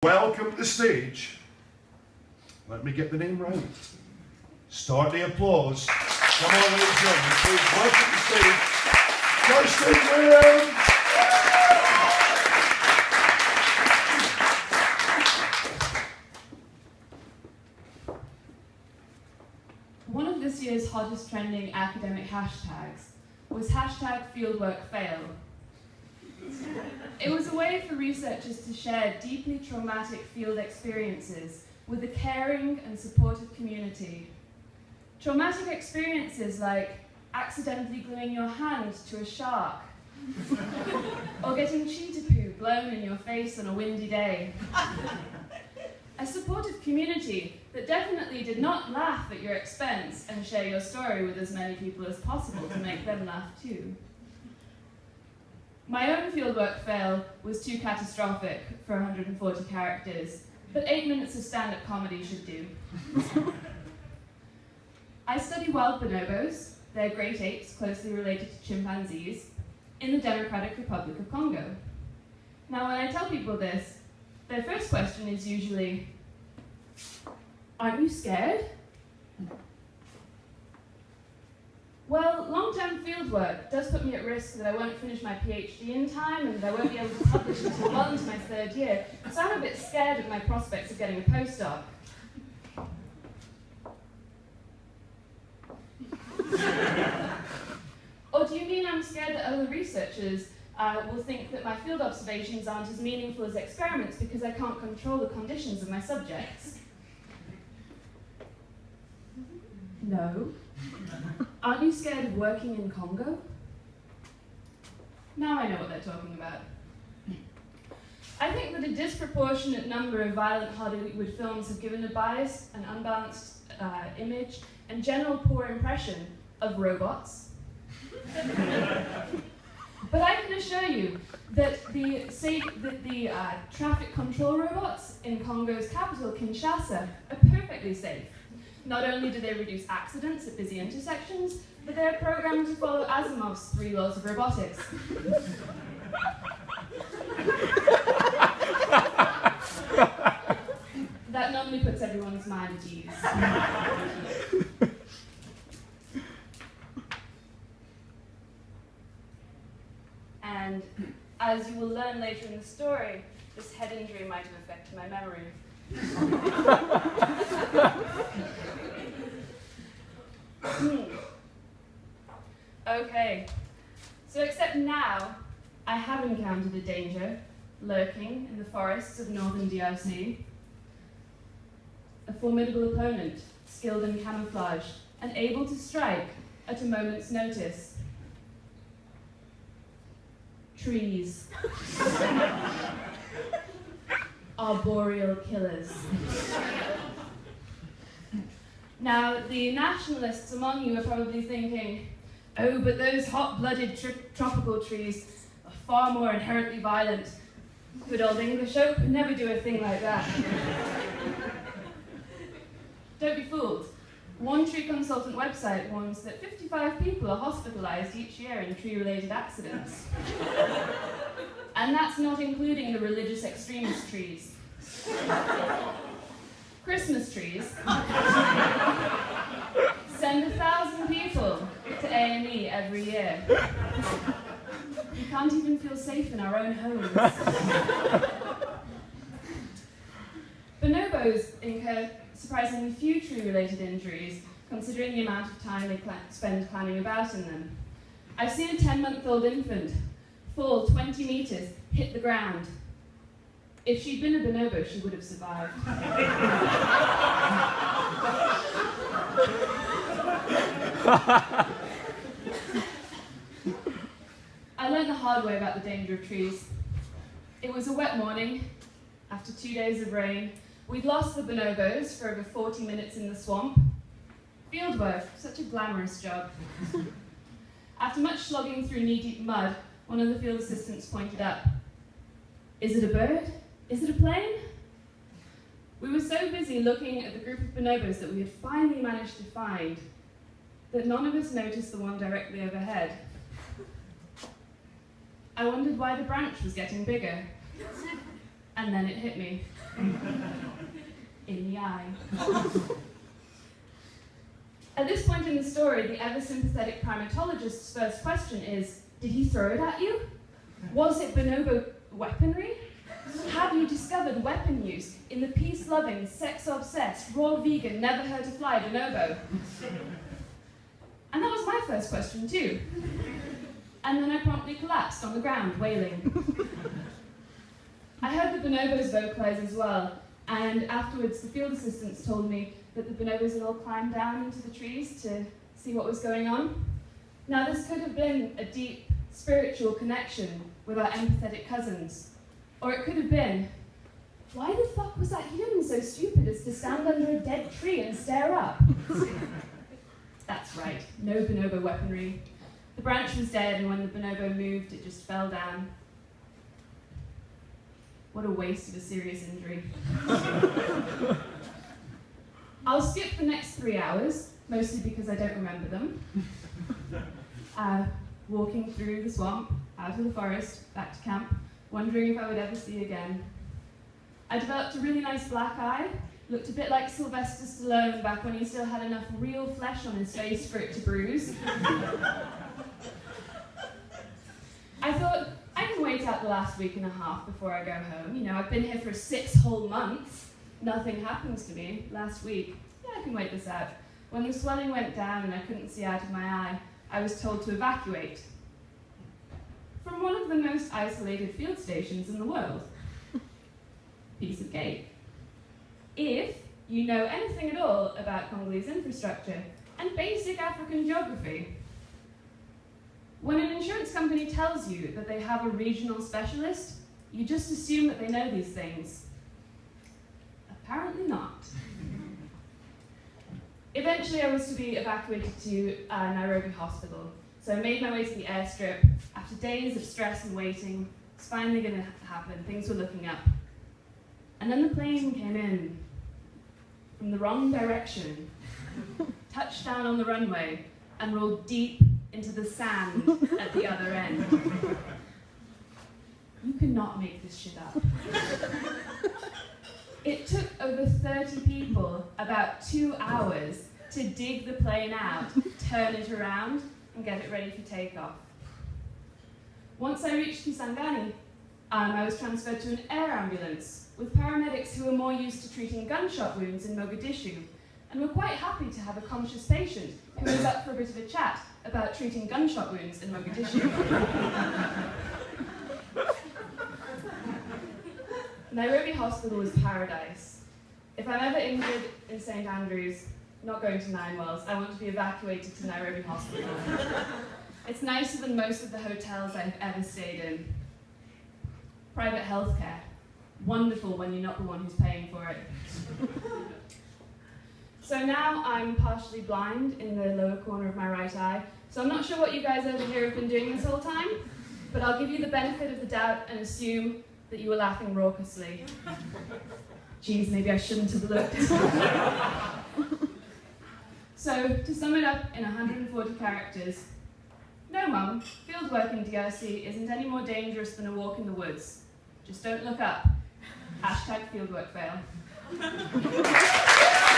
Welcome to the stage. Let me get the name right. Start the applause. Come on, ladies and gentlemen, please welcome to the stage, Kirsty. One of this year's hottest trending academic hashtags was #fieldworkfail. It was a way for researchers to share deeply traumatic field experiences with a caring and supportive community. Traumatic experiences like accidentally gluing your hand to a shark, or getting cheetah poo blown in your face on a windy day. A supportive community that definitely did not laugh at your expense and share your story with as many people as possible to make them laugh too. My own fieldwork fail was too catastrophic for 140 characters, but 8 minutes of stand-up comedy should do. I study wild bonobos, they're great apes closely related to chimpanzees, in the Democratic Republic of Congo. Now when I tell people this, their first question is usually, "Aren't you scared?" Well, long-term fieldwork does put me at risk that I won't finish my PhD in time and that I won't be able to publish until well into my 3rd year, so I'm a bit scared of my prospects of getting a postdoc. Or do you mean I'm scared that other researchers will think that my field observations aren't as meaningful as experiments because I can't control the conditions of my subjects? No. Aren't you scared of working in Congo? Now I know what they're talking about. I think that a disproportionate number of violent Hollywood films have given a biased and unbalanced image and general poor impression of robots. But I can assure you that the traffic control robots in Congo's capital, Kinshasa, are perfectly safe. Not only do they reduce accidents at busy intersections, but they are programmed to follow Asimov's 3 laws of robotics. That normally puts everyone's mind at ease. And as you will learn later in the story, this head injury might have affected my memory. Okay, so except now, I have encountered a danger lurking in the forests of northern DRC. A formidable opponent, skilled in camouflage, and able to strike at a moment's notice. Trees. Arboreal killers. Now, the nationalists among you are probably thinking, oh, but those hot-blooded tropical trees are far more inherently violent. Good old English oak would never do a thing like that. Don't be fooled. One tree consultant website warns that 55 people are hospitalized each year in tree-related accidents. And that's not including the religious extremist trees. Christmas trees send 1,000 people to A&E every year. We can't even feel safe in our own homes. Bonobos incur surprisingly few tree-related injuries, considering the amount of time they spend climbing about in them. I've seen a 10-month-old infant fall 20 meters, hit the ground. If she'd been a bonobo, she would have survived. I learned the hard way about the danger of trees. It was a wet morning. After 2 days of rain, we'd lost the bonobos for over 40 minutes in the swamp. Fieldwork, such a glamorous job. After much slogging through knee-deep mud, one of the field assistants pointed up. Is it a bird? Is it a plane? We were so busy looking at the group of bonobos that we had finally managed to find that none of us noticed the one directly overhead. I wondered why the branch was getting bigger. And then it hit me. In the eye. At this point in the story, the ever-sympathetic primatologist's first question is, did he throw it at you? Was it bonobo weaponry? Have you discovered weapon use in the peace-loving, sex-obsessed, raw vegan, never-heard-to-fly bonobo? And that was my first question too. And then I promptly collapsed on the ground, wailing. I heard the bonobos vocalize as well, and afterwards the field assistants told me that the bonobos had all climbed down into the trees to see what was going on. Now this could have been a deep spiritual connection with our empathetic cousins. Or it could have been, why the fuck was that human so stupid as to stand under a dead tree and stare up? That's right, no bonobo weaponry. The branch was dead, and when the bonobo moved, it just fell down. What a waste of a serious injury. I'll skip the next 3 hours, mostly because I don't remember them. Walking through the swamp, out of the forest, back to camp, wondering if I would ever see again. I developed a really nice black eye, looked a bit like Sylvester Stallone back when he still had enough real flesh on his face for it to bruise. I thought, I can wait out the last week and a half before I go home. You know, I've been here for 6 whole months. Nothing happens to me last week. Yeah, I can wait this out. When the swelling went down and I couldn't see out of my eye, I was told to evacuate from one of the most isolated field stations in the world. Piece of cake. If you know anything at all about Congolese infrastructure and basic African geography. When an insurance company tells you that they have a regional specialist, you just assume that they know these things. Apparently not. Eventually I was to be evacuated to Nairobi Hospital, so I made my way to the airstrip. After days of stress and waiting, it's finally going to happen. Things were looking up. And then the plane came in from the wrong direction, touched down on the runway, and rolled deep into the sand at the other end. You cannot make this shit up. It took over 30 people about 2 hours to dig the plane out, turn it around, and get it ready for takeoff. Once I reached Kisangani, I was transferred to an air ambulance with paramedics who were more used to treating gunshot wounds in Mogadishu, and were quite happy to have a conscious patient who was up for a bit of a chat about treating gunshot wounds in Mogadishu. Nairobi Hospital was paradise. If I'm ever injured in St. Andrews, not going to Nine Wells, I want to be evacuated to Nairobi Hospital. It's nicer than most of the hotels I've ever stayed in. Private healthcare. Wonderful when you're not the one who's paying for it. So now I'm partially blind in the lower corner of my right eye, so I'm not sure what you guys over here have been doing this whole time, but I'll give you the benefit of the doubt and assume that you were laughing raucously. Geez, maybe I shouldn't have looked. So, to sum it up in 140 characters, no mum, fieldwork in DRC isn't any more dangerous than a walk in the woods. Just don't look up. #fieldwork fail.